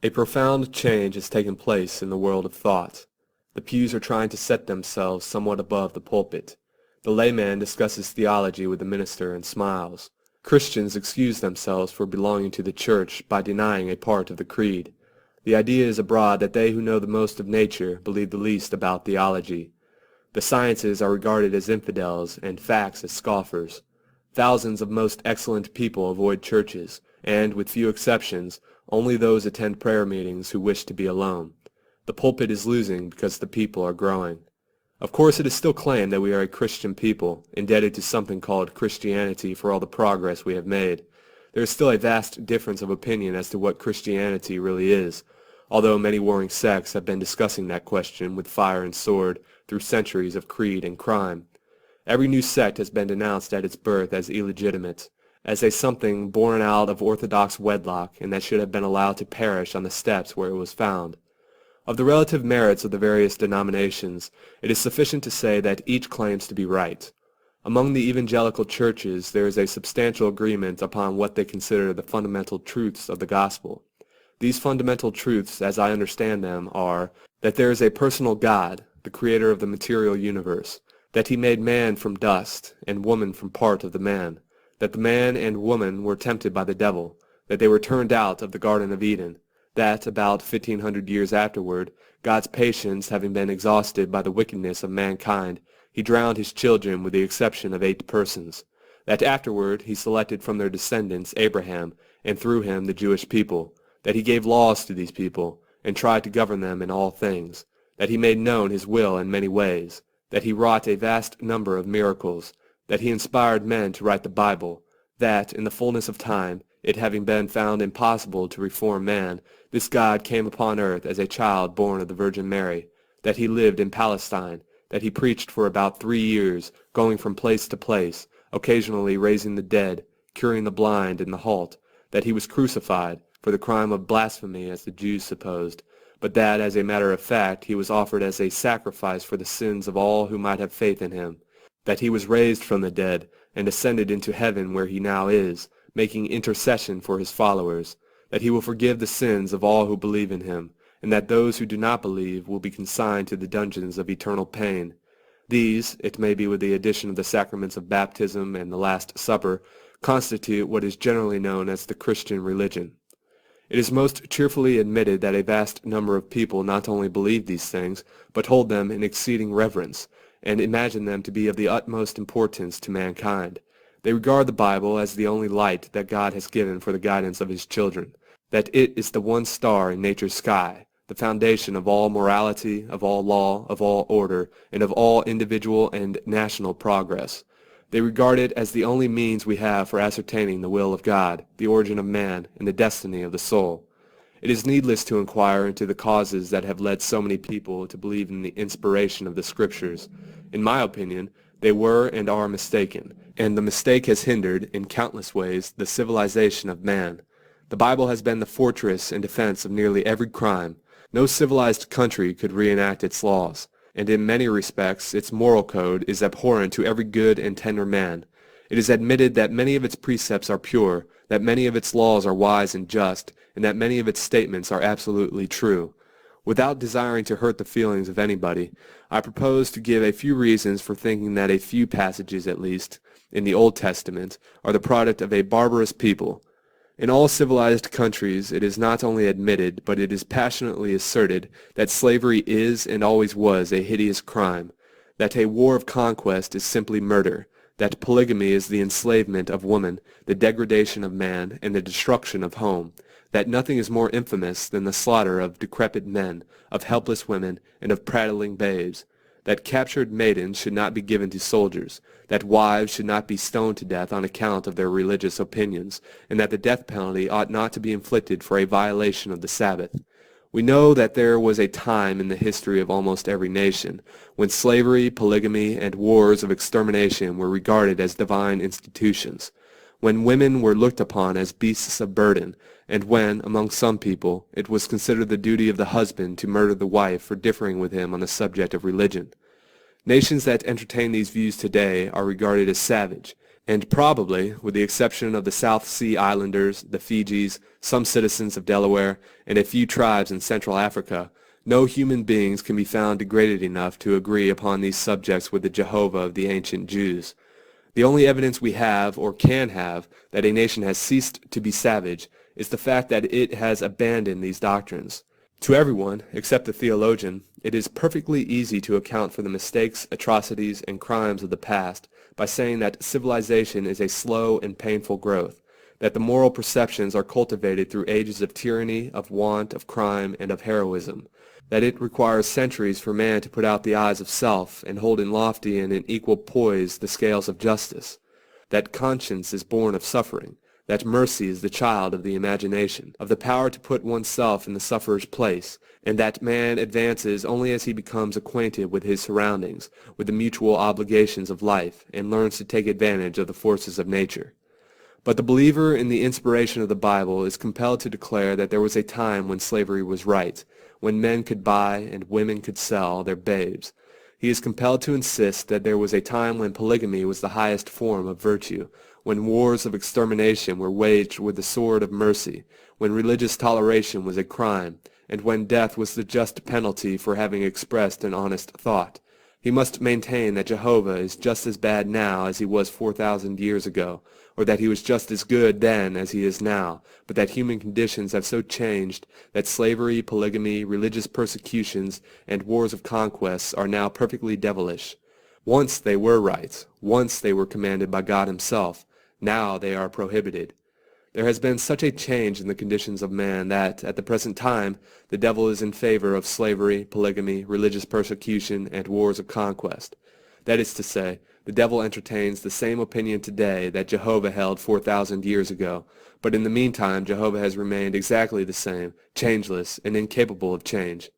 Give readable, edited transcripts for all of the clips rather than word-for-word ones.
A profound change has taken place in the world of thought. The pews are trying to set themselves somewhat above the pulpit. The layman discusses theology with the minister and smiles. Christians excuse themselves for belonging to the church by denying a part of the creed. The idea is abroad that they who know the most of nature believe the least about theology. The sciences are regarded as infidels and facts as scoffers. Thousands of most excellent people avoid churches, and, with few exceptions, only those attend prayer meetings who wish to be alone. The pulpit is losing because the people are growing. Of course, it is still claimed that we are a Christian people, indebted to something called Christianity for all the progress we have made. There is still a vast difference of opinion as to what Christianity really is, although many warring sects have been discussing that question with fire and sword through centuries of creed and crime. Every new sect has been denounced at its birth as illegitimate, as a something born out of orthodox wedlock and that should have been allowed to perish on the steps where it was found. Of the relative merits of the various denominations, it is sufficient to say that each claims to be right. Among the evangelical churches there is a substantial agreement upon what they consider the fundamental truths of the gospel. These fundamental truths, as I understand them, are that there is a personal God, the creator of the material universe, that he made man from dust, and woman from part of the man, that the man and woman were tempted by the devil, that they were turned out of the Garden of Eden, that, about 1500 years afterward, God's patience having been exhausted by the wickedness of mankind, he drowned his children with the exception of 8 persons, that afterward he selected from their descendants Abraham, and through him the Jewish people, that he gave laws to these people, and tried to govern them in all things, that he made known his will in many ways, that he wrought a vast number of miracles, that he inspired men to write the Bible, that, in the fullness of time, it having been found impossible to reform man, this God came upon earth as a child born of the Virgin Mary, that he lived in Palestine, that he preached for about 3 years, going from place to place, occasionally raising the dead, curing the blind and the halt, that he was crucified, for the crime of blasphemy as the Jews supposed, but that as a matter of fact he was offered as a sacrifice for the sins of all who might have faith in him, that he was raised from the dead, and ascended into heaven where he now is, making intercession for his followers, that he will forgive the sins of all who believe in him, and that those who do not believe will be consigned to the dungeons of eternal pain. These, it may be with the addition of the sacraments of baptism and the Last Supper, constitute what is generally known as the Christian religion. It is most cheerfully admitted that a vast number of people not only believe these things, but hold them in exceeding reverence, and imagine them to be of the utmost importance to mankind. They regard the Bible as the only light that God has given for the guidance of his children, that it is the one star in nature's sky, the foundation of all morality, of all law, of all order, and of all individual and national progress. They regard it as the only means we have for ascertaining the will of God, the origin of man, and the destiny of the soul. It is needless to inquire into the causes that have led so many people to believe in the inspiration of the Scriptures. In my opinion, they were and are mistaken, and the mistake has hindered, in countless ways, the civilization of man. The Bible has been the fortress and defense of nearly every crime. No civilized country could reenact its laws, and in many respects its moral code is abhorrent to every good and tender man. It is admitted that many of its precepts are pure, that many of its laws are wise and just, and that many of its statements are absolutely true. Without desiring to hurt the feelings of anybody, I propose to give a few reasons for thinking that a few passages, at least, in the Old Testament, are the product of a barbarous people. In all civilized countries it is not only admitted, but it is passionately asserted, that slavery is and always was a hideous crime, that a war of conquest is simply murder, that polygamy is the enslavement of woman, the degradation of man, and the destruction of home, that nothing is more infamous than the slaughter of decrepit men, of helpless women, and of prattling babes, that captured maidens should not be given to soldiers, that wives should not be stoned to death on account of their religious opinions, and that the death penalty ought not to be inflicted for a violation of the Sabbath. We know that there was a time in the history of almost every nation when slavery, polygamy, and wars of extermination were regarded as divine institutions, when women were looked upon as beasts of burden, and when, among some people, it was considered the duty of the husband to murder the wife for differing with him on the subject of religion. Nations that entertain these views today are regarded as savage, and probably, with the exception of the South Sea Islanders, the Fijis, some citizens of Delaware, and a few tribes in Central Africa, no human beings can be found degraded enough to agree upon these subjects with the Jehovah of the ancient Jews. The only evidence we have, or can have, that a nation has ceased to be savage is the fact that it has abandoned these doctrines. To everyone, except the theologian, it is perfectly easy to account for the mistakes, atrocities, and crimes of the past by saying that civilization is a slow and painful growth, that the moral perceptions are cultivated through ages of tyranny, of want, of crime, and of heroism, that it requires centuries for man to put out the eyes of self and hold in lofty and in equal poise the scales of justice, that conscience is born of suffering, that mercy is the child of the imagination, of the power to put oneself in the sufferer's place, and that man advances only as he becomes acquainted with his surroundings, with the mutual obligations of life, and learns to take advantage of the forces of nature. But the believer in the inspiration of the Bible is compelled to declare that there was a time when slavery was right, when men could buy and women could sell their babes. He is compelled to insist that there was a time when polygamy was the highest form of virtue, when wars of extermination were waged with the sword of mercy, when religious toleration was a crime, and when death was the just penalty for having expressed an honest thought. He must maintain that Jehovah is just as bad now as he was 4,000 years ago, or that he was just as good then as he is now, but that human conditions have so changed that slavery, polygamy, religious persecutions, and wars of conquests are now perfectly devilish. Once they were right, once they were commanded by God himself, now they are prohibited. There has been such a change in the conditions of man that, at the present time, the devil is in favor of slavery, polygamy, religious persecution, and wars of conquest. That is to say, the devil entertains the same opinion today that Jehovah held 4,000 years ago, but in the meantime Jehovah has remained exactly the same, changeless, and incapable of change.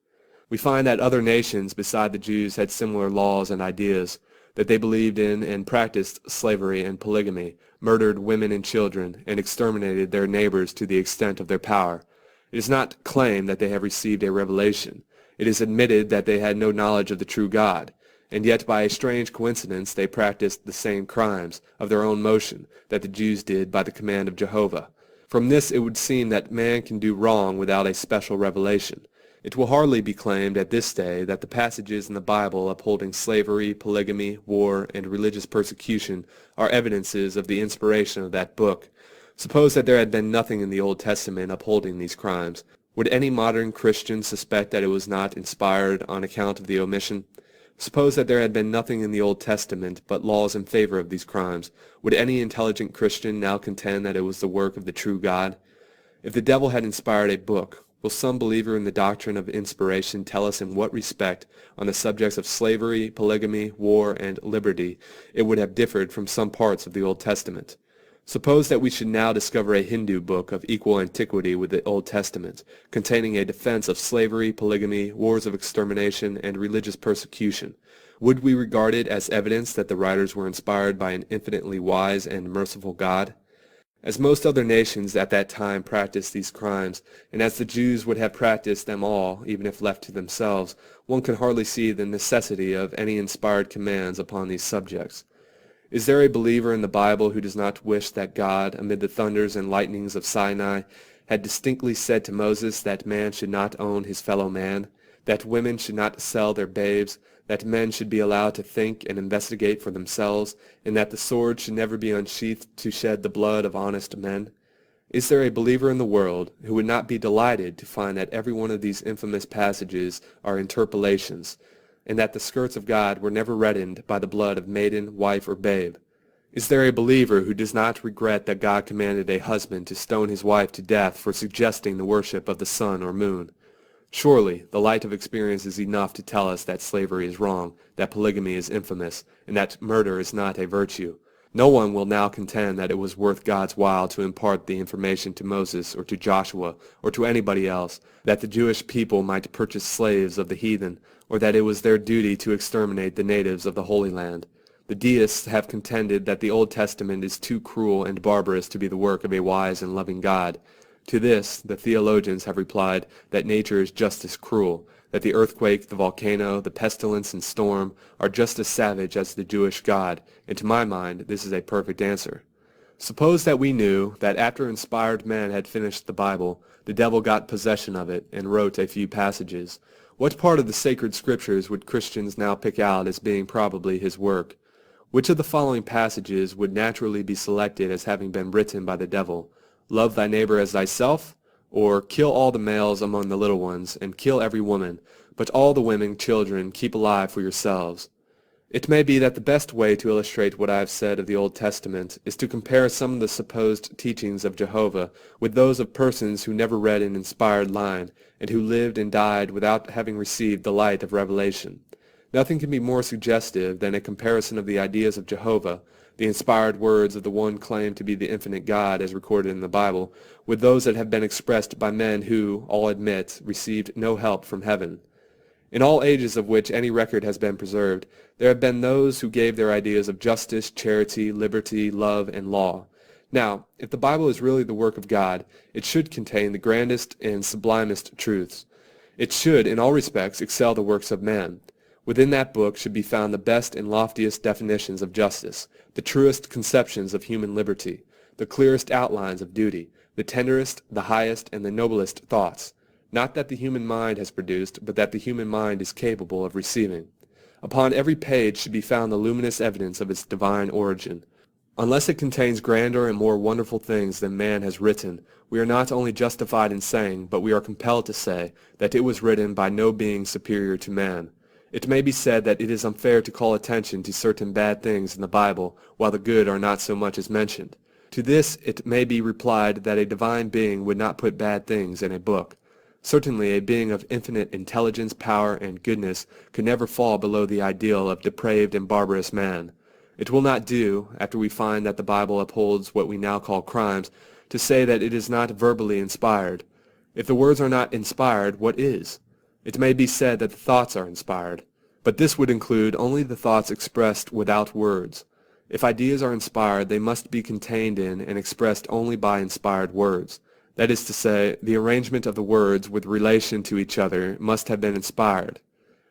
We find that other nations beside the Jews had similar laws and ideas, that they believed in and practiced slavery and polygamy, murdered women and children, and exterminated their neighbors to the extent of their power. It is not claimed that they have received a revelation. It is admitted that they had no knowledge of the true God, and yet by a strange coincidence they practiced the same crimes, of their own motion, that the Jews did by the command of Jehovah. From this it would seem that man can do wrong without a special revelation. It will hardly be claimed at this day that the passages in the Bible upholding slavery, polygamy, war, and religious persecution are evidences of the inspiration of that book. Suppose that there had been nothing in the Old Testament upholding these crimes. Would any modern Christian suspect that it was not inspired on account of the omission? Suppose that there had been nothing in the Old Testament but laws in favor of these crimes. Would any intelligent Christian now contend that it was the work of the true God? If the devil had inspired a book, will some believer in the doctrine of inspiration tell us in what respect, on the subjects of slavery, polygamy, war, and liberty, it would have differed from some parts of the Old Testament? Suppose that we should now discover a Hindu book of equal antiquity with the Old Testament, containing a defense of slavery, polygamy, wars of extermination, and religious persecution. Would we regard it as evidence that the writers were inspired by an infinitely wise and merciful God? As most other nations at that time practiced these crimes, and as the Jews would have practiced them all, even if left to themselves, one could hardly see the necessity of any inspired commands upon these subjects. Is there a believer in the Bible who does not wish that God, amid the thunders and lightnings of Sinai, had distinctly said to Moses that man should not own his fellow man, that women should not sell their babes, that men should be allowed to think and investigate for themselves, and that the sword should never be unsheathed to shed the blood of honest men? Is there a believer in the world who would not be delighted to find that every one of these infamous passages are interpolations, and that the skirts of God were never reddened by the blood of maiden, wife, or babe? Is there a believer who does not regret that God commanded a husband to stone his wife to death for suggesting the worship of the sun or moon? Surely, the light of experience is enough to tell us that slavery is wrong, that polygamy is infamous, and that murder is not a virtue. No one will now contend that it was worth God's while to impart the information to Moses or to Joshua or to anybody else, that the Jewish people might purchase slaves of the heathen, or that it was their duty to exterminate the natives of the Holy Land. The deists have contended that the Old Testament is too cruel and barbarous to be the work of a wise and loving God. To this, the theologians have replied that nature is just as cruel, that the earthquake, the volcano, the pestilence and storm are just as savage as the Jewish God, and to my mind this is a perfect answer. Suppose that we knew that after inspired men had finished the Bible, the devil got possession of it and wrote a few passages. What part of the sacred scriptures would Christians now pick out as being probably his work? Which of the following passages would naturally be selected as having been written by the devil? Love thy neighbor as thyself? Or kill all the males among the little ones, and kill every woman, but all the women, children, keep alive for yourselves? It may be that the best way to illustrate what I have said of the Old Testament is to compare some of the supposed teachings of Jehovah with those of persons who never read an inspired line, and who lived and died without having received the light of revelation. Nothing can be more suggestive than a comparison of the ideas of Jehovah, the inspired words of the one claimed to be the infinite God as recorded in the Bible, with those that have been expressed by men who, all admit, received no help from heaven. In all ages of which any record has been preserved, there have been those who gave their ideas of justice, charity, liberty, love, and law. Now, if the Bible is really the work of God, it should contain the grandest and sublimest truths. It should, in all respects, excel the works of man. Within that book should be found the best and loftiest definitions of justice, the truest conceptions of human liberty, the clearest outlines of duty, the tenderest, the highest, and the noblest thoughts, not that the human mind has produced, but that the human mind is capable of receiving. Upon every page should be found the luminous evidence of its divine origin. Unless it contains grander and more wonderful things than man has written, we are not only justified in saying, but we are compelled to say, that it was written by no being superior to man. It may be said that it is unfair to call attention to certain bad things in the Bible, while the good are not so much as mentioned. To this it may be replied that a divine being would not put bad things in a book. Certainly a being of infinite intelligence, power, and goodness could never fall below the ideal of depraved and barbarous man. It will not do, after we find that the Bible upholds what we now call crimes, to say that it is not verbally inspired. If the words are not inspired, what is? It may be said that the thoughts are inspired, but this would include only the thoughts expressed without words. If ideas are inspired, they must be contained in and expressed only by inspired words. That is to say, the arrangement of the words with relation to each other must have been inspired.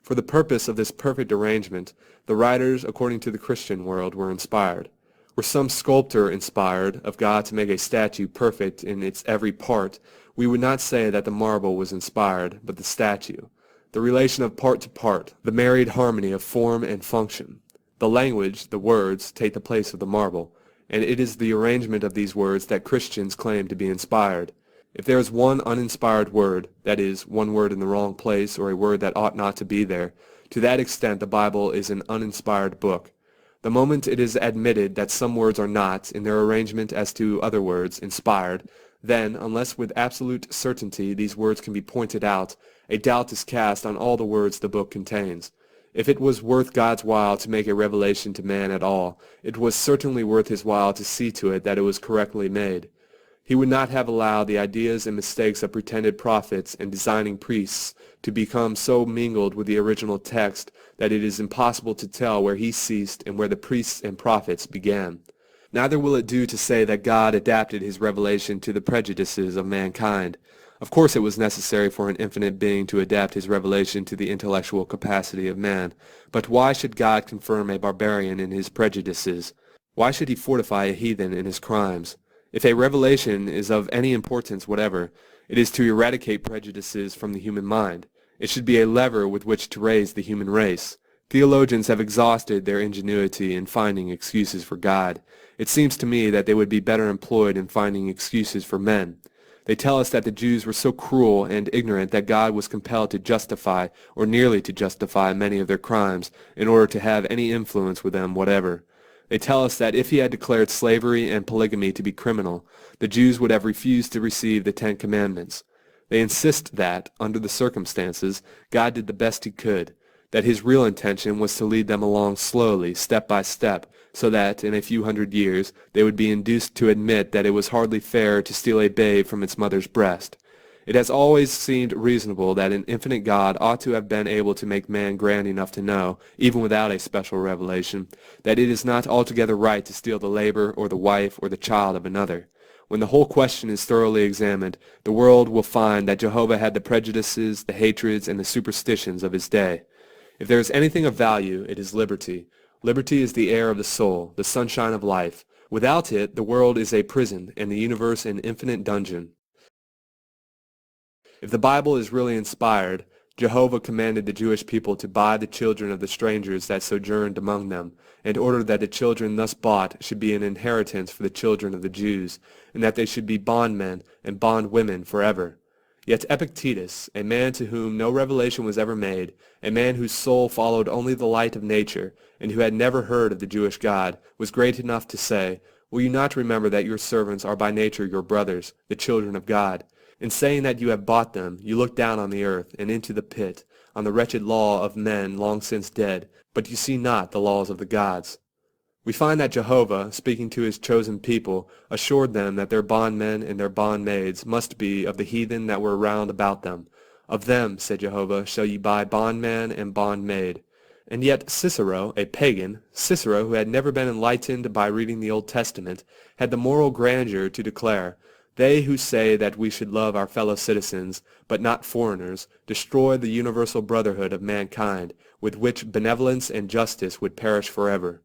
For the purpose of this perfect arrangement, the writers, according to the Christian world, were inspired. Were some sculptor inspired of God to make a statue perfect in its every part, we would not say that the marble was inspired, but the statue. The relation of part to part, the married harmony of form and function. The language, the words, take the place of the marble, and it is the arrangement of these words that Christians claim to be inspired. If there is one uninspired word, that is, one word in the wrong place or a word that ought not to be there, to that extent the Bible is an uninspired book. The moment it is admitted that some words are not, in their arrangement as to other words, inspired, then, unless with absolute certainty these words can be pointed out, a doubt is cast on all the words the book contains. If it was worth God's while to make a revelation to man at all, it was certainly worth his while to see to it that it was correctly made. He would not have allowed the ideas and mistakes of pretended prophets and designing priests to become so mingled with the original text that it is impossible to tell where he ceased and where the priests and prophets began. Neither will it do to say that God adapted his revelation to the prejudices of mankind. Of course it was necessary for an infinite being to adapt his revelation to the intellectual capacity of man, but why should God confirm a barbarian in his prejudices? Why should he fortify a heathen in his crimes? If a revelation is of any importance whatever, it is to eradicate prejudices from the human mind. It should be a lever with which to raise the human race. Theologians have exhausted their ingenuity in finding excuses for God. It seems to me that they would be better employed in finding excuses for men. They tell us that the Jews were so cruel and ignorant that God was compelled to justify, or nearly to justify, many of their crimes in order to have any influence with them whatever. They tell us that if he had declared slavery and polygamy to be criminal, the Jews would have refused to receive the 10 Commandments. They insist that, under the circumstances, God did the best he could, that his real intention was to lead them along slowly, step by step, so that, in a few hundred years, they would be induced to admit that it was hardly fair to steal a babe from its mother's breast. It has always seemed reasonable that an infinite God ought to have been able to make man grand enough to know, even without a special revelation, that it is not altogether right to steal the labor or the wife or the child of another. When the whole question is thoroughly examined, the world will find that Jehovah had the prejudices, the hatreds, and the superstitions of his day. If there is anything of value, it is liberty. Liberty is the air of the soul, the sunshine of life. Without it, the world is a prison, and the universe an infinite dungeon. If the Bible is really inspired, Jehovah commanded the Jewish people to buy the children of the strangers that sojourned among them, and ordered that the children thus bought should be an inheritance for the children of the Jews, and that they should be bondmen and bondwomen forever. Yet Epictetus, a man to whom no revelation was ever made, a man whose soul followed only the light of nature, and who had never heard of the Jewish God, was great enough to say, "Will you not remember that your servants are by nature your brothers, the children of God? In saying that you have bought them, you look down on the earth and into the pit, on the wretched law of men long since dead, but you see not the laws of the gods." We find that Jehovah, speaking to his chosen people, assured them that their bondmen and their bondmaids must be of the heathen that were round about them. "Of them," said Jehovah, "shall ye buy bondman and bondmaid." And yet Cicero, a pagan, Cicero who had never been enlightened by reading the Old Testament, had the moral grandeur to declare, "They who say that we should love our fellow citizens, but not foreigners, destroy the universal brotherhood of mankind, with which benevolence and justice would perish forever."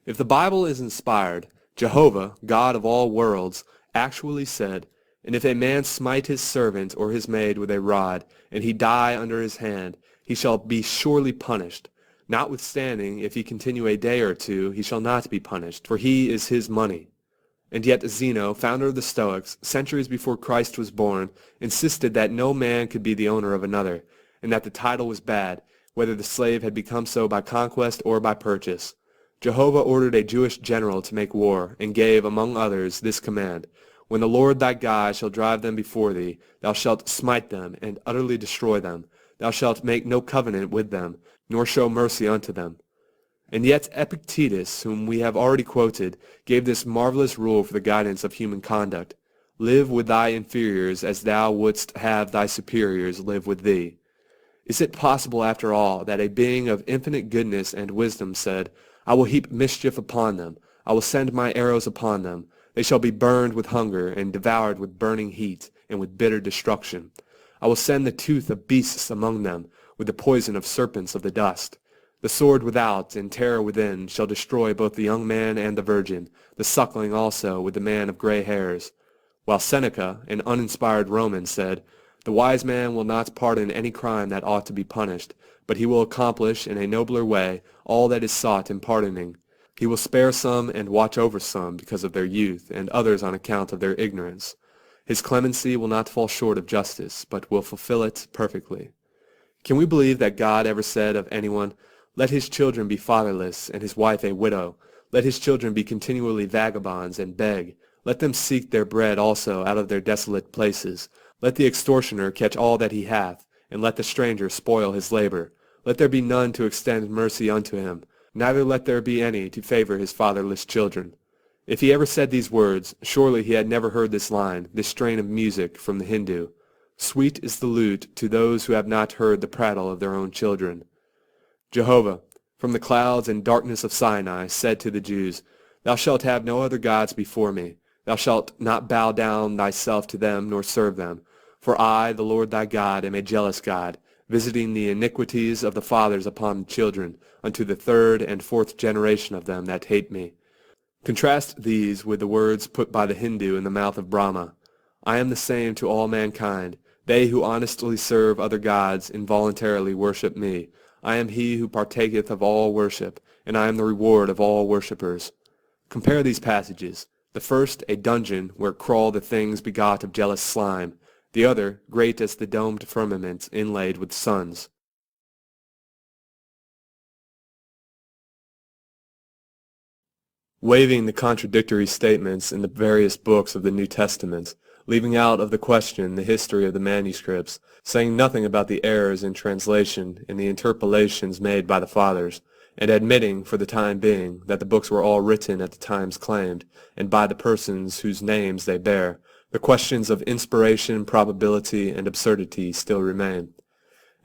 If the Bible is inspired, Jehovah, God of all worlds, actually said, "And if a man smite his servant or his maid with a rod, and he die under his hand, he shall be surely punished. Notwithstanding, if he continue a day or two, he shall not be punished, for he is his money." And yet Zeno, founder of the Stoics, centuries before Christ was born, insisted that no man could be the owner of another, and that the title was bad, whether the slave had become so by conquest or by purchase. Jehovah ordered a Jewish general to make war, and gave, among others, this command, "When the Lord thy God shall drive them before thee, thou shalt smite them, and utterly destroy them. Thou shalt make no covenant with them, nor show mercy unto them." And yet Epictetus, whom we have already quoted, gave this marvelous rule for the guidance of human conduct: "Live with thy inferiors as thou wouldst have thy superiors live with thee." Is it possible, after all, that a being of infinite goodness and wisdom said, "I will heap mischief upon them, I will send my arrows upon them, they shall be burned with hunger, and devoured with burning heat, and with bitter destruction. I will send the tooth of beasts among them, with the poison of serpents of the dust. The sword without, and terror within, shall destroy both the young man and the virgin, the suckling also with the man of gray hairs." While Seneca, an uninspired Roman, said, "The wise man will not pardon any crime that ought to be punished, but he will accomplish in a nobler way all that is sought in pardoning. He will spare some and watch over some because of their youth, and others on account of their ignorance. His clemency will not fall short of justice, but will fulfill it perfectly." Can we believe that God ever said of anyone, "Let his children be fatherless, and his wife a widow. Let his children be continually vagabonds, and beg. Let them seek their bread also out of their desolate places. Let the extortioner catch all that he hath, and let the stranger spoil his labor. Let there be none to extend mercy unto him, neither let there be any to favor his fatherless children." If he ever said these words, surely he had never heard this line, this strain of music from the Hindu: "Sweet is the lute to those who have not heard the prattle of their own children." Jehovah, from the clouds and darkness of Sinai, said to the Jews, "Thou shalt have no other gods before me. Thou shalt not bow down thyself to them, nor serve them. For I, the Lord thy God, am a jealous God, visiting the iniquities of the fathers upon the children, unto the third and fourth generation of them that hate me." Contrast these with the words put by the Hindu in the mouth of Brahma: "I am the same to all mankind. They who honestly serve other gods involuntarily worship me. I am he who partaketh of all worship, and I am the reward of all worshippers." Compare these passages. The first, a dungeon where crawl the things begot of jealous slime; the other, great as the domed firmament inlaid with suns. Waiving the contradictory statements in the various books of the New Testament, leaving out of the question the history of the manuscripts, saying nothing about the errors in translation and the interpolations made by the Fathers, and admitting, for the time being, that the books were all written at the times claimed, and by the persons whose names they bear, the questions of inspiration, probability, and absurdity still remain.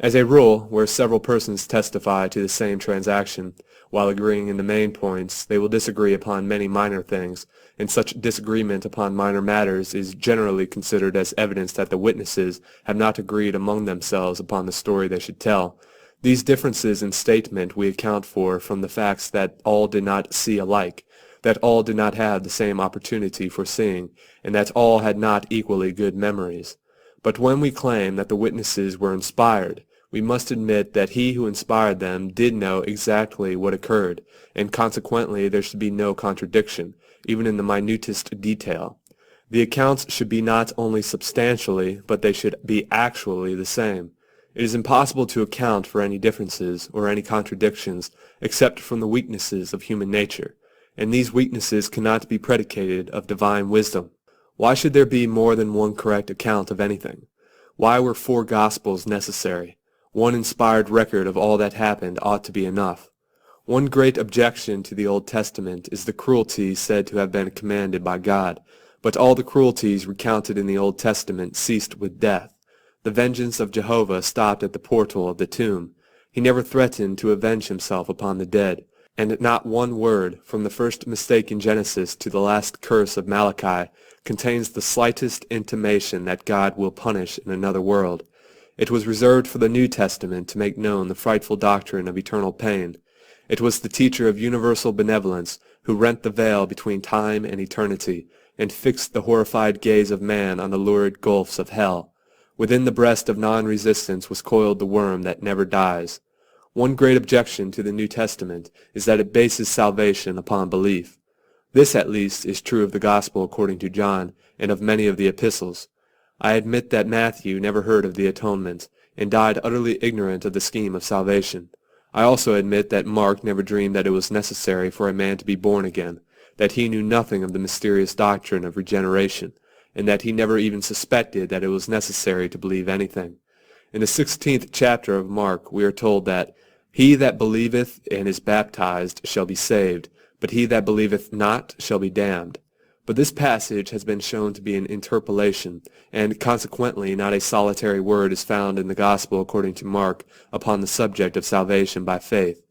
As a rule, where several persons testify to the same transaction, while agreeing in the main points, they will disagree upon many minor things, and such disagreement upon minor matters is generally considered as evidence that the witnesses have not agreed among themselves upon the story they should tell. These differences in statement we account for from the facts that all did not see alike, that all did not have the same opportunity for seeing, and that all had not equally good memories. But when we claim that the witnesses were inspired, we must admit that he who inspired them did know exactly what occurred, and consequently there should be no contradiction, even in the minutest detail. The accounts should be not only substantially, but they should be actually the same. It is impossible to account for any differences or any contradictions except from the weaknesses of human nature, and these weaknesses cannot be predicated of divine wisdom. Why should there be more than one correct account of anything? Why were 4 Gospels necessary? One inspired record of all that happened ought to be enough. One great objection to the Old Testament is the cruelty said to have been commanded by God, but all the cruelties recounted in the Old Testament ceased with death. The vengeance of Jehovah stopped at the portal of the tomb. He never threatened to avenge himself upon the dead, and not one word, from the first mistake in Genesis to the last curse of Malachi, contains the slightest intimation that God will punish in another world. It was reserved for the New Testament to make known the frightful doctrine of eternal pain. It was the teacher of universal benevolence who rent the veil between time and eternity, and fixed the horrified gaze of man on the lurid gulfs of hell. Within the breast of non-resistance was coiled the worm that never dies. One great objection to the New Testament is that it bases salvation upon belief. This at least is true of the Gospel according to John, and of many of the epistles. I admit that Matthew never heard of the atonement, and died utterly ignorant of the scheme of salvation. I also admit that Mark never dreamed that it was necessary for a man to be born again, that he knew nothing of the mysterious doctrine of regeneration, and that he never even suspected that it was necessary to believe anything. In the 16th chapter of Mark we are told that he that believeth and is baptized shall be saved, but he that believeth not shall be damned. But this passage has been shown to be an interpolation, and consequently not a solitary word is found in the Gospel according to Mark upon the subject of salvation by faith.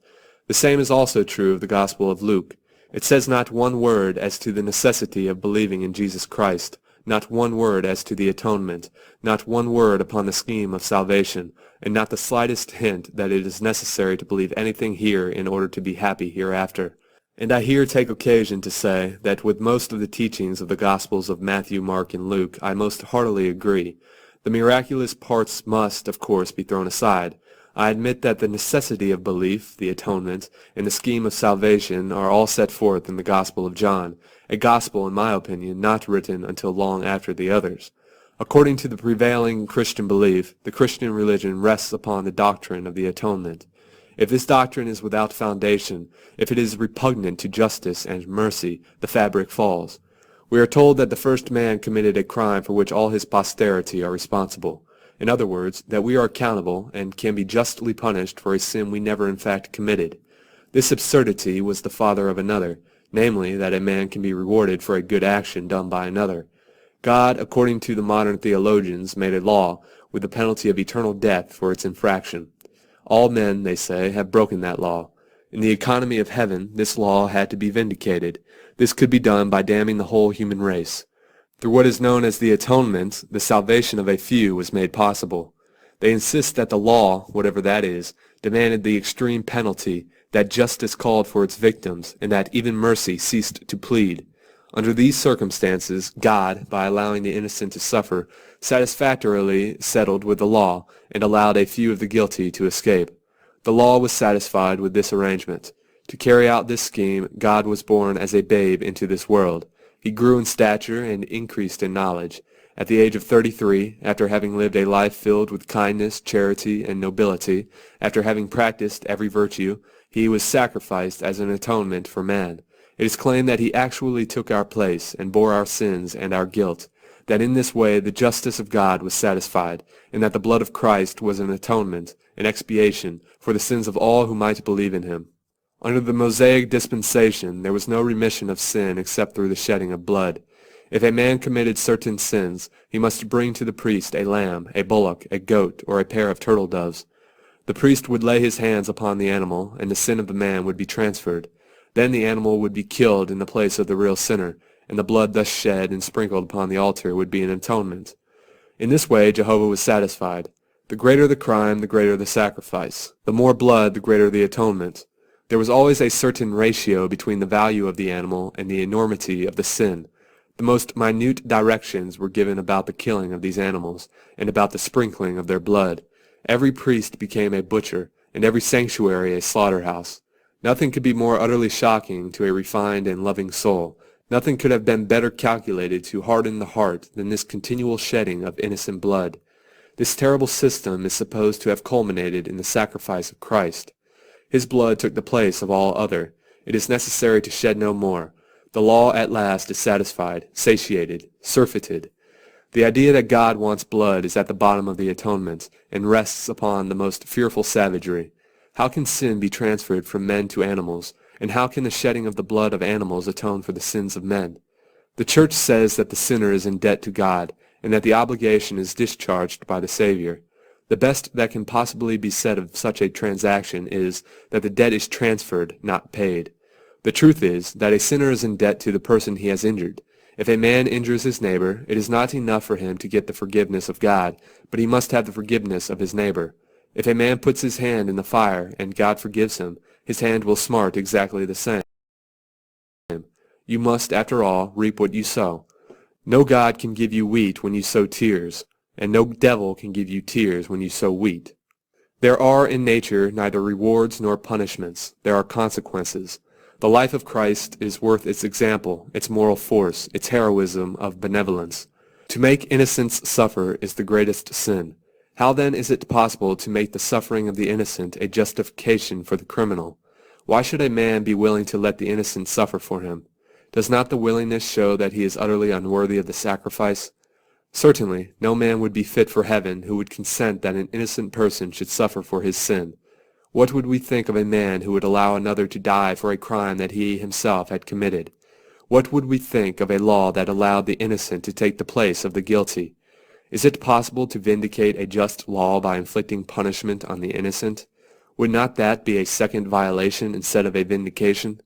The same is also true of the Gospel of Luke. It says not one word as to the necessity of believing in Jesus Christ, not one word as to the atonement, not one word upon the scheme of salvation, and not the slightest hint that it is necessary to believe anything here in order to be happy hereafter. And I here take occasion to say that with most of the teachings of the Gospels of Matthew, Mark, and Luke I most heartily agree. The miraculous parts must, of course, be thrown aside. I admit that the necessity of belief, the atonement, and the scheme of salvation are all set forth in the Gospel of John, a gospel, in my opinion, not written until long after the others. According to the prevailing Christian belief, the Christian religion rests upon the doctrine of the atonement. If this doctrine is without foundation, if it is repugnant to justice and mercy, the fabric falls. We are told that the first man committed a crime for which all his posterity are responsible. In other words, that we are accountable and can be justly punished for a sin we never in fact committed. This absurdity was the father of another, namely, that a man can be rewarded for a good action done by another. God, according to the modern theologians, made a law with the penalty of eternal death for its infraction. All men, they say, have broken that law. In the economy of heaven, this law had to be vindicated. This could be done by damning the whole human race. Through what is known as the atonement, the salvation of a few was made possible. They insist that the law, whatever that is, demanded the extreme penalty, that justice called for its victims, and that even mercy ceased to plead. Under these circumstances, God, by allowing the innocent to suffer, satisfactorily settled with the law, and allowed a few of the guilty to escape. The law was satisfied with this arrangement. To carry out this scheme, God was born as a babe into this world. He grew in stature and increased in knowledge. At the age of 33, after having lived a life filled with kindness, charity, and nobility, after having practiced every virtue, he was sacrificed as an atonement for man. It is claimed that he actually took our place and bore our sins and our guilt, that in this way the justice of God was satisfied, and that the blood of Christ was an atonement, an expiation, for the sins of all who might believe in him. Under the Mosaic dispensation there was no remission of sin except through the shedding of blood. If a man committed certain sins, he must bring to the priest a lamb, a bullock, a goat, or a pair of turtle doves. The priest would lay his hands upon the animal, and the sin of the man would be transferred. Then the animal would be killed in the place of the real sinner, and the blood thus shed and sprinkled upon the altar would be an atonement. In this way Jehovah was satisfied. The greater the crime, the greater the sacrifice. The more blood, the greater the atonement. There was always a certain ratio between the value of the animal and the enormity of the sin. The most minute directions were given about the killing of these animals, and about the sprinkling of their blood. Every priest became a butcher, and every sanctuary a slaughterhouse. Nothing could be more utterly shocking to a refined and loving soul. Nothing could have been better calculated to harden the heart than this continual shedding of innocent blood. This terrible system is supposed to have culminated in the sacrifice of Christ. His blood took the place of all other. It is necessary to shed no more. The law at last is satisfied, satiated, surfeited. The idea that God wants blood is at the bottom of the atonement, and rests upon the most fearful savagery. How can sin be transferred from men to animals, and how can the shedding of the blood of animals atone for the sins of men? The Church says that the sinner is in debt to God, and that the obligation is discharged by the Savior. The best that can possibly be said of such a transaction is that the debt is transferred, not paid. The truth is that a sinner is in debt to the person he has injured. If a man injures his neighbor, it is not enough for him to get the forgiveness of God, but he must have the forgiveness of his neighbor. If a man puts his hand in the fire, and God forgives him, his hand will smart exactly the same. You must, after all, reap what you sow. No God can give you wheat when you sow tears, and no devil can give you tears when you sow wheat. There are in nature neither rewards nor punishments. There are consequences. The life of Christ is worth its example, its moral force, its heroism of benevolence. To make innocents suffer is the greatest sin. How then is it possible to make the suffering of the innocent a justification for the criminal? Why should a man be willing to let the innocent suffer for him? Does not the willingness show that he is utterly unworthy of the sacrifice? Certainly, no man would be fit for heaven who would consent that an innocent person should suffer for his sin. What would we think of a man who would allow another to die for a crime that he himself had committed? What would we think of a law that allowed the innocent to take the place of the guilty? Is it possible to vindicate a just law by inflicting punishment on the innocent? Would not that be a second violation instead of a vindication?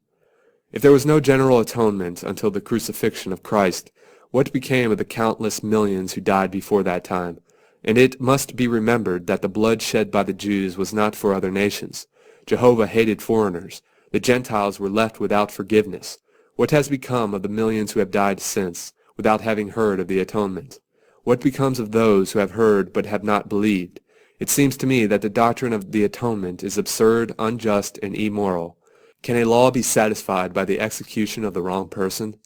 If there was no general atonement until the crucifixion of Christ, what became of the countless millions who died before that time? And it must be remembered that the blood shed by the Jews was not for other nations. Jehovah hated foreigners. The Gentiles were left without forgiveness. What has become of the millions who have died since, without having heard of the atonement? What becomes of those who have heard but have not believed? It seems to me that the doctrine of the atonement is absurd, unjust, and immoral. Can a law be satisfied by the execution of the wrong person?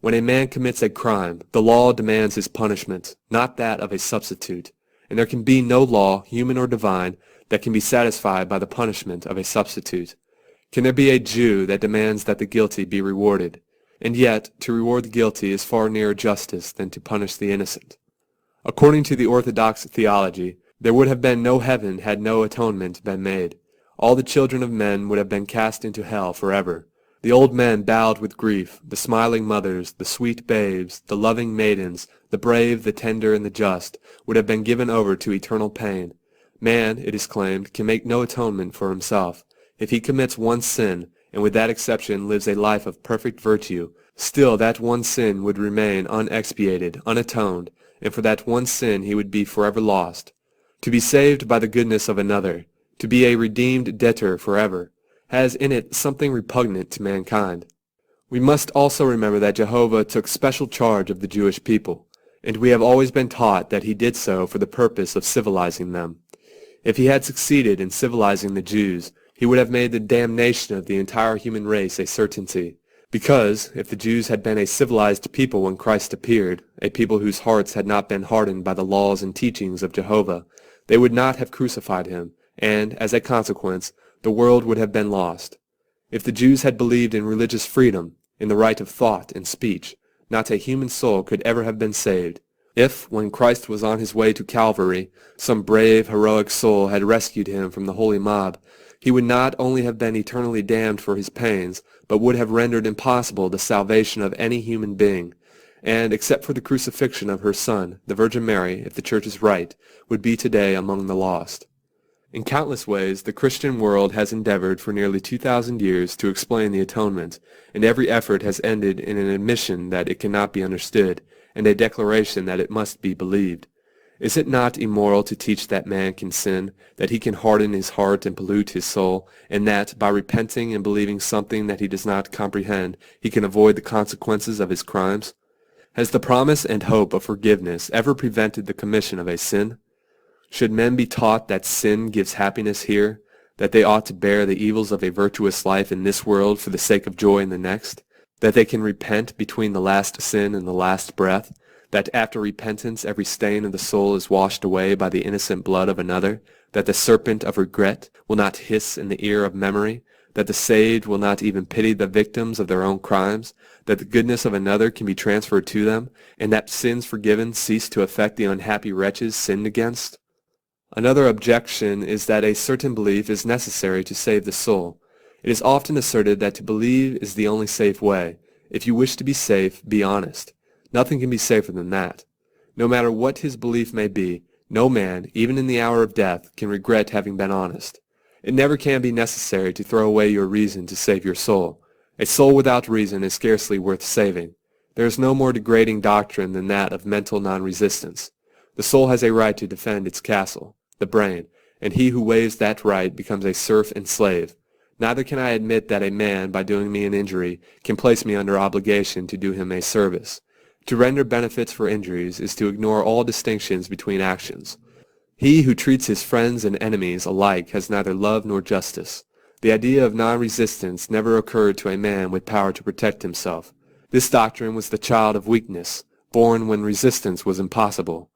When a man commits a crime, the law demands his punishment, not that of a substitute. And there can be no law, human or divine, that can be satisfied by the punishment of a substitute. Can there be a Jew that demands that the guilty be rewarded? And yet, to reward the guilty is far nearer justice than to punish the innocent. According to the Orthodox theology, there would have been no heaven had no atonement been made. All the children of men would have been cast into hell forever. The old men bowed with grief, the smiling mothers, the sweet babes, the loving maidens, the brave, the tender, and the just, would have been given over to eternal pain. Man, it is claimed, can make no atonement for himself. If he commits one sin, and with that exception lives a life of perfect virtue, still that one sin would remain unexpiated, unatoned, and for that one sin he would be forever lost. To be saved by the goodness of another, to be a redeemed debtor forever, has in it something repugnant to mankind. We must also remember that Jehovah took special charge of the Jewish people, and we have always been taught that he did so for the purpose of civilizing them. If he had succeeded in civilizing the Jews, he would have made the damnation of the entire human race a certainty, because, if the Jews had been a civilized people when Christ appeared, a people whose hearts had not been hardened by the laws and teachings of Jehovah, they would not have crucified him, and, as a consequence, the world would have been lost. If the Jews had believed in religious freedom, in the right of thought and speech, not a human soul could ever have been saved. If, when Christ was on his way to Calvary, some brave, heroic soul had rescued him from the holy mob, he would not only have been eternally damned for his pains, but would have rendered impossible the salvation of any human being, and, except for the crucifixion of her Son, the Virgin Mary, if the Church is right, would be today among the lost. In countless ways, the Christian world has endeavored for nearly 2,000 years to explain the atonement, and every effort has ended in an admission that it cannot be understood, and a declaration that it must be believed. Is it not immoral to teach that man can sin, that he can harden his heart and pollute his soul, and that, by repenting and believing something that he does not comprehend, he can avoid the consequences of his crimes? Has the promise and hope of forgiveness ever prevented the commission of a sin? Should men be taught that sin gives happiness here, that they ought to bear the evils of a virtuous life in this world for the sake of joy in the next, that they can repent between the last sin and the last breath, that after repentance every stain of the soul is washed away by the innocent blood of another, that the serpent of regret will not hiss in the ear of memory, that the saved will not even pity the victims of their own crimes, that the goodness of another can be transferred to them, and that sins forgiven cease to affect the unhappy wretches sinned against? Another objection is that a certain belief is necessary to save the soul. It is often asserted that to believe is the only safe way. If you wish to be safe, be honest. Nothing can be safer than that. No matter what his belief may be, no man, even in the hour of death, can regret having been honest. It never can be necessary to throw away your reason to save your soul. A soul without reason is scarcely worth saving. There is no more degrading doctrine than that of mental non-resistance. The soul has a right to defend its castle, the brain, and he who waives that right becomes a serf and slave. Neither can I admit that a man, by doing me an injury, can place me under obligation to do him a service. To render benefits for injuries is to ignore all distinctions between actions. He who treats his friends and enemies alike has neither love nor justice. The idea of non-resistance never occurred to a man with power to protect himself. This doctrine was the child of weakness, born when resistance was impossible.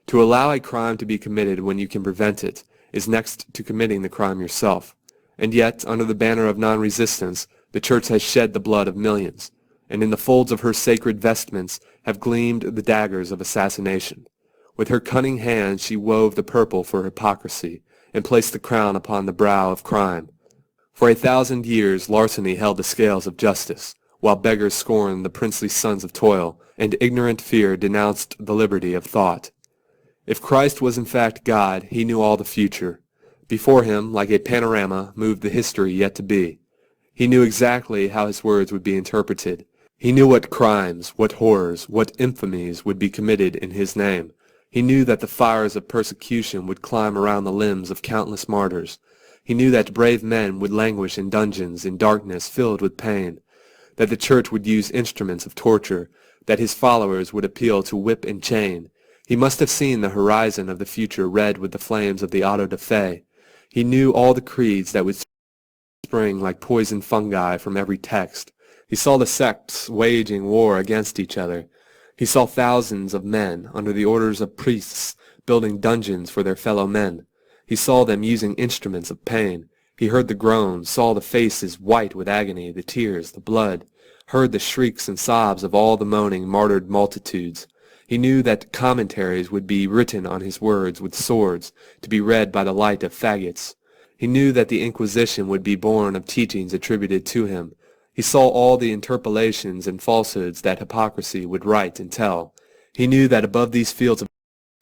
To allow a crime to be committed when you can prevent it is next to committing the crime yourself. And yet, under the banner of non-resistance, the Church has shed the blood of millions, and in the folds of her sacred vestments have gleamed the daggers of assassination. With her cunning hand she wove the purple for hypocrisy, and placed the crown upon the brow of crime. For 1,000 years larceny held the scales of justice, while beggars scorned the princely sons of toil, and ignorant fear denounced the liberty of thought. If Christ was in fact God, he knew all the future. Before him, like a panorama, moved the history yet to be. He knew exactly how his words would be interpreted. He knew what crimes, what horrors, what infamies would be committed in his name. He knew that the fires of persecution would climb around the limbs of countless martyrs. He knew that brave men would languish in dungeons in darkness filled with pain, that the Church would use instruments of torture, that his followers would appeal to whip and chain. He must have seen the horizon of the future red with the flames of the auto da fe. He knew all the creeds that would spring like poison fungi from every text. He saw the sects waging war against each other. He saw thousands of men, under the orders of priests, building dungeons for their fellow men. He saw them using instruments of pain. He heard the groans, saw the faces white with agony, the tears, the blood, heard the shrieks and sobs of all the moaning, martyred multitudes. He knew that commentaries would be written on his words with swords, to be read by the light of faggots. He knew that the Inquisition would be born of teachings attributed to him. He saw all the interpolations and falsehoods that hypocrisy would write and tell. He knew that above these fields of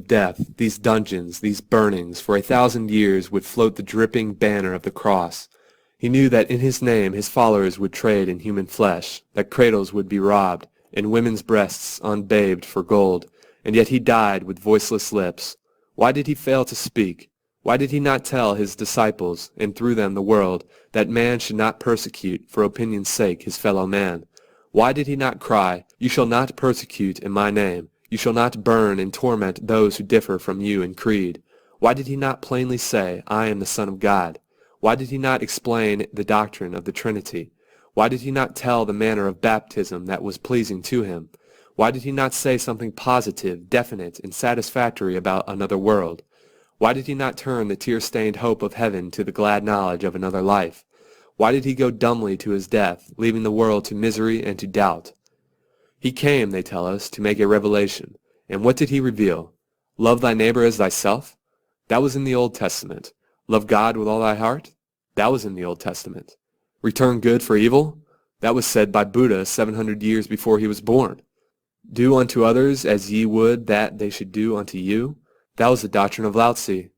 death, these dungeons, these burnings, for 1,000 years would float the dripping banner of the cross. He knew that in his name his followers would trade in human flesh, that cradles would be robbed, and women's breasts unbabed for gold, and yet he died with voiceless lips. Why did he fail to speak? Why did he not tell his disciples, and through them the world, that man should not persecute for opinion's sake his fellow man? Why did he not cry, "You shall not persecute in my name, you shall not burn and torment those who differ from you in creed"? Why did he not plainly say, "I am the Son of God"? Why did he not explain the doctrine of the Trinity? Why did he not tell the manner of baptism that was pleasing to him? Why did he not say something positive, definite, and satisfactory about another world? Why did he not turn the tear-stained hope of heaven to the glad knowledge of another life? Why did he go dumbly to his death, leaving the world to misery and to doubt? He came, they tell us, to make a revelation. And what did he reveal? Love thy neighbor as thyself? That was in the Old Testament. Love God with all thy heart? That was in the Old Testament. Return good for evil? That was said by Buddha 700 years before he was born. Do unto others as ye would that they should do unto you? That was the doctrine of Lao Tzu.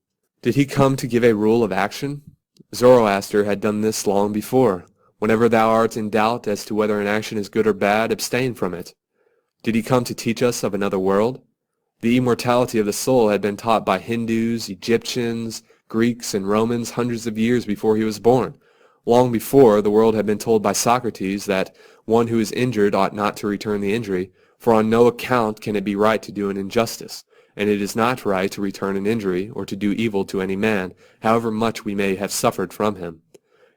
Did he come to give a rule of action? Zoroaster had done this long before. Whenever thou art in doubt as to whether an action is good or bad, abstain from it. Did he come to teach us of another world? The immortality of the soul had been taught by Hindus, Egyptians, Greeks, and Romans hundreds of years before he was born. Long before, the world had been told by Socrates that one who is injured ought not to return the injury, for on no account can it be right to do an injustice, and it is not right to return an injury or to do evil to any man, however much we may have suffered from him.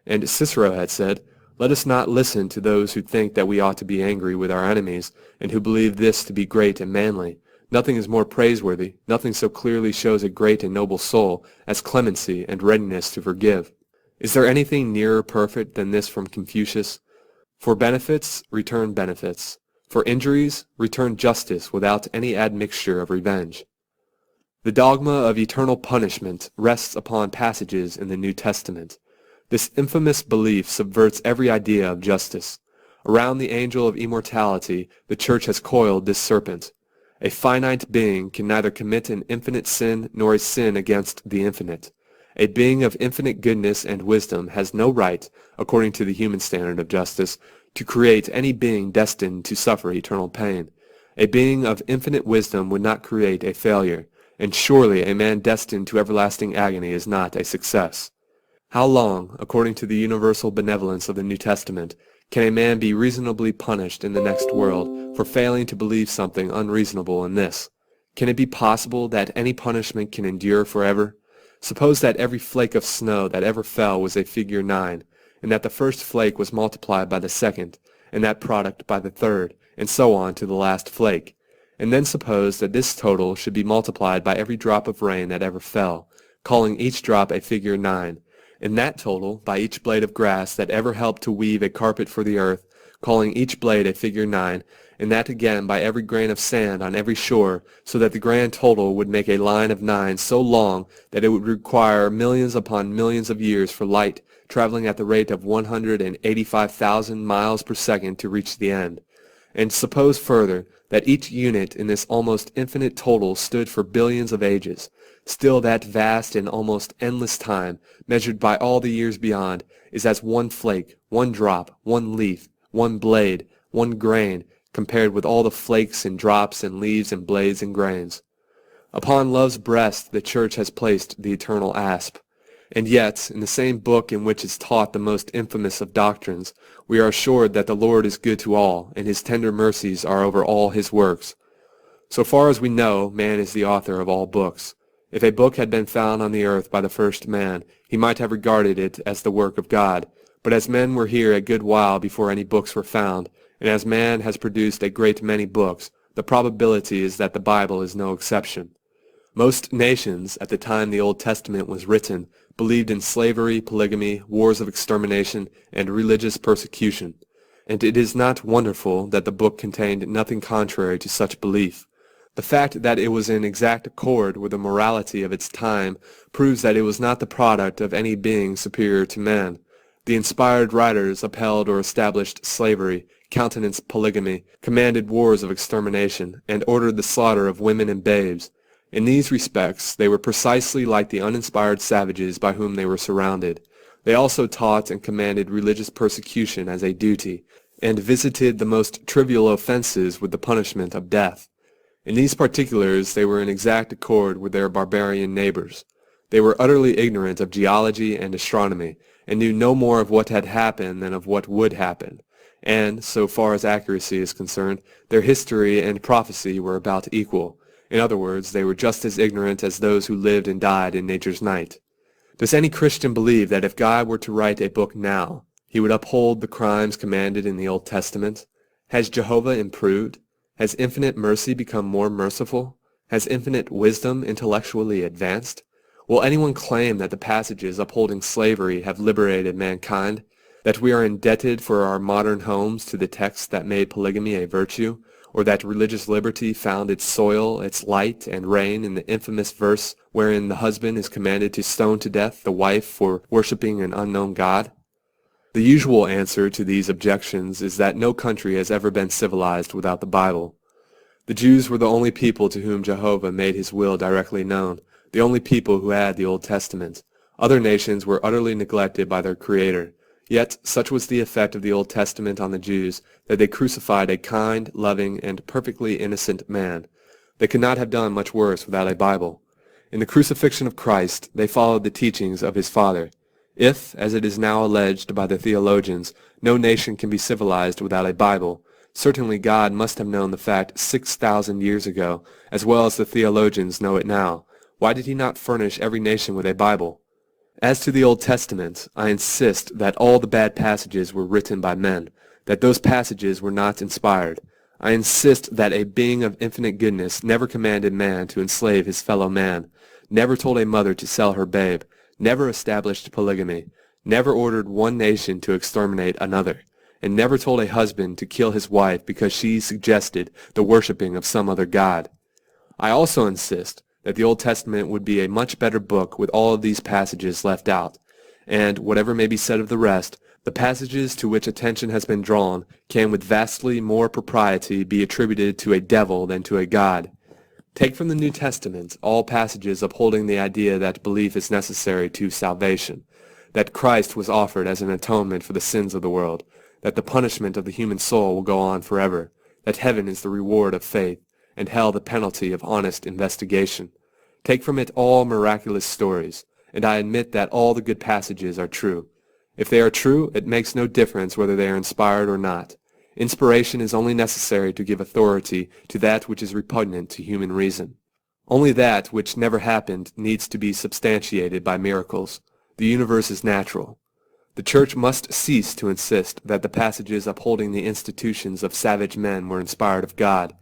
And Cicero had said, "Let us not listen to those who think that we ought to be angry with our enemies, and who believe this to be great and manly. Nothing is more praiseworthy, nothing so clearly shows a great and noble soul, as clemency and readiness to forgive." Is there anything nearer perfect than this from Confucius? For benefits, return benefits. For injuries, return justice without any admixture of revenge. The dogma of eternal punishment rests upon passages in the New Testament. This infamous belief subverts every idea of justice. Around the angel of immortality, the Church has coiled this serpent. A finite being can neither commit an infinite sin nor a sin against the infinite. A being of infinite goodness and wisdom has no right, according to the human standard of justice, to create any being destined to suffer eternal pain. A being of infinite wisdom would not create a failure, and surely a man destined to everlasting agony is not a success. How long, according to the universal benevolence of the New Testament, can a man be reasonably punished in the next world for failing to believe something unreasonable in this? Can it be possible that any punishment can endure forever? Suppose that every flake of snow that ever fell was a figure 9, and that the first flake was multiplied by the second, and that product by the third, and so on to the last flake. And then suppose that this total should be multiplied by every drop of rain that ever fell, calling each drop a figure 9, and that total by each blade of grass that ever helped to weave a carpet for the earth, calling each blade a figure 9, and that again by every grain of sand on every shore, so that the grand total would make a line of 9 so long that it would require millions upon millions of years for light, traveling at the rate of 185,000 miles per second to reach the end. And suppose further that each unit in this almost infinite total stood for billions of ages. Still that vast and almost endless time, measured by all the years beyond, is as one flake, one drop, one leaf, one blade, one grain, compared with all the flakes and drops and leaves and blades and grains. Upon love's breast the Church has placed the eternal asp. And yet, in the same book in which is taught the most infamous of doctrines, we are assured that the Lord is good to all, and his tender mercies are over all his works. So far as we know, man is the author of all books. If a book had been found on the earth by the first man, he might have regarded it as the work of God. But as men were here a good while before any books were found, and as man has produced a great many books, the probability is that the Bible is no exception. Most nations, at the time the Old Testament was written, believed in slavery, polygamy, wars of extermination, and religious persecution. And it is not wonderful that the book contained nothing contrary to such belief. The fact that it was in exact accord with the morality of its time proves that it was not the product of any being superior to man. The inspired writers upheld or established slavery, countenanced polygamy, commanded wars of extermination, and ordered the slaughter of women and babes. In these respects they were precisely like the uninspired savages by whom they were surrounded. They also taught and commanded religious persecution as a duty, and visited the most trivial offenses with the punishment of death. In these particulars they were in exact accord with their barbarian neighbors. They were utterly ignorant of geology and astronomy, and knew no more of what had happened than of what would happen. And, so far as accuracy is concerned, their history and prophecy were about equal. In other words, they were just as ignorant as those who lived and died in nature's night. Does any Christian believe that if God were to write a book now, he would uphold the crimes commanded in the Old Testament? Has Jehovah improved? Has infinite mercy become more merciful? Has infinite wisdom intellectually advanced? Will anyone claim that the passages upholding slavery have liberated mankind? That we are indebted for our modern homes to the texts that made polygamy a virtue? Or that religious liberty found its soil, its light, and reign in the infamous verse wherein the husband is commanded to stone to death the wife for worshipping an unknown God? The usual answer to these objections is that no country has ever been civilized without the Bible. The Jews were the only people to whom Jehovah made his will directly known. The the only people who had the Old Testament. Other nations were utterly neglected by their Creator. Yet such was the effect of the Old Testament on the Jews that they crucified a kind, loving, and perfectly innocent man. They could not have done much worse without a Bible. In the crucifixion of Christ, they followed the teachings of his Father. If, as it is now alleged by the theologians, no nation can be civilized without a Bible, certainly God must have known the fact 6,000 years ago, as well as the theologians know it now. Why did he not furnish every nation with a Bible? As to the Old Testament, I insist that all the bad passages were written by men, that those passages were not inspired. I insist that a being of infinite goodness never commanded man to enslave his fellow man, never told a mother to sell her babe, never established polygamy, never ordered one nation to exterminate another, and never told a husband to kill his wife because she suggested the worshipping of some other god. I also insist that the Old Testament would be a much better book with all of these passages left out, and, whatever may be said of the rest, the passages to which attention has been drawn can with vastly more propriety be attributed to a devil than to a god. Take from the New Testament all passages upholding the idea that belief is necessary to salvation, that Christ was offered as an atonement for the sins of the world, that the punishment of the human soul will go on forever, that heaven is the reward of faith, and hell the penalty of honest investigation. Take from it all miraculous stories, and I admit that all the good passages are true. If they are true, it makes no difference whether they are inspired or not. Inspiration is only necessary to give authority to that which is repugnant to human reason. Only that which never happened needs to be substantiated by miracles. The universe is natural. The Church must cease to insist that the passages upholding the institutions of savage men were inspired of God.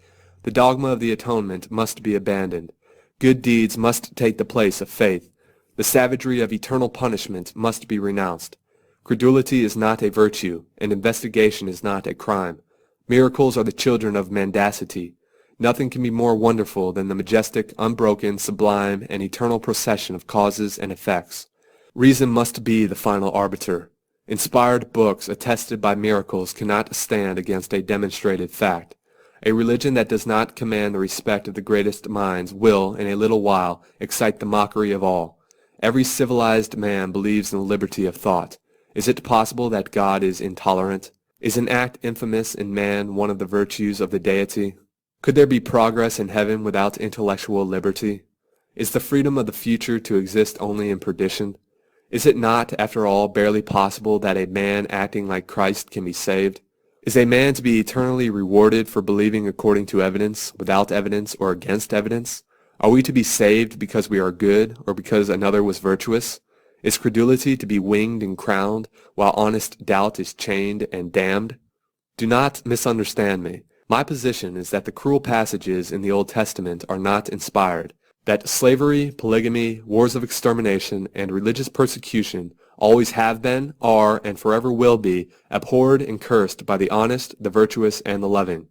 The dogma of the atonement must be abandoned. Good deeds must take the place of faith. The savagery of eternal punishment must be renounced. Credulity is not a virtue, and investigation is not a crime. Miracles are the children of mendacity. Nothing can be more wonderful than the majestic, unbroken, sublime, and eternal procession of causes and effects. Reason must be the final arbiter. Inspired books attested by miracles cannot stand against a demonstrated fact. A religion that does not command the respect of the greatest minds will, in a little while, excite the mockery of all. Every civilized man believes in the liberty of thought. Is it possible that God is intolerant? Is an act infamous in man one of the virtues of the deity? Could there be progress in heaven without intellectual liberty? Is the freedom of the future to exist only in perdition? Is it not, after all, barely possible that a man acting like Christ can be saved? Is a man to be eternally rewarded for believing according to evidence, without evidence, or against evidence? Are we to be saved because we are good, or because another was virtuous? Is credulity to be winged and crowned, while honest doubt is chained and damned? Do not misunderstand me. My position is that the cruel passages in the Old Testament are not inspired, that slavery, polygamy, wars of extermination, and religious persecution always have been, are, and forever will be abhorred and cursed by the honest, the virtuous, and the loving,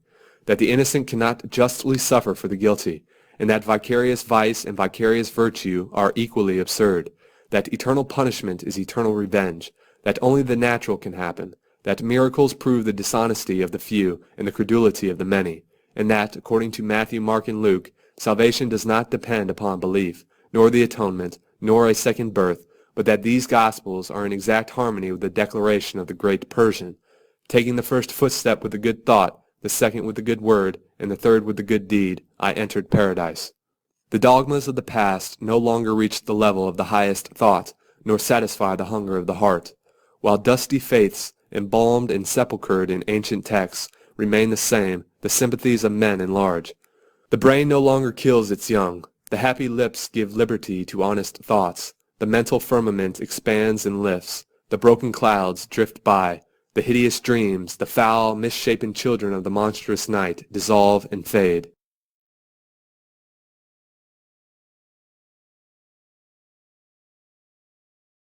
that the innocent cannot justly suffer for the guilty, and that vicarious vice and vicarious virtue are equally absurd, that eternal punishment is eternal revenge, that only the natural can happen, that miracles prove the dishonesty of the few and the credulity of the many, and that, according to Matthew, Mark, and Luke, salvation does not depend upon belief, nor the atonement, nor a second birth, but that these Gospels are in exact harmony with the declaration of the great Persian, taking the first footstep with the good thought, the second with the good word, and the third with the good deed, I entered paradise. The dogmas of the past no longer reach the level of the highest thought, nor satisfy the hunger of the heart, while dusty faiths, embalmed and sepulchred in ancient texts, remain the same, the sympathies of men enlarge. The brain no longer kills its young. The happy lips give liberty to honest thoughts. The mental firmament expands and lifts. The broken clouds drift by. The hideous dreams, the foul, misshapen children of the monstrous night, dissolve and fade.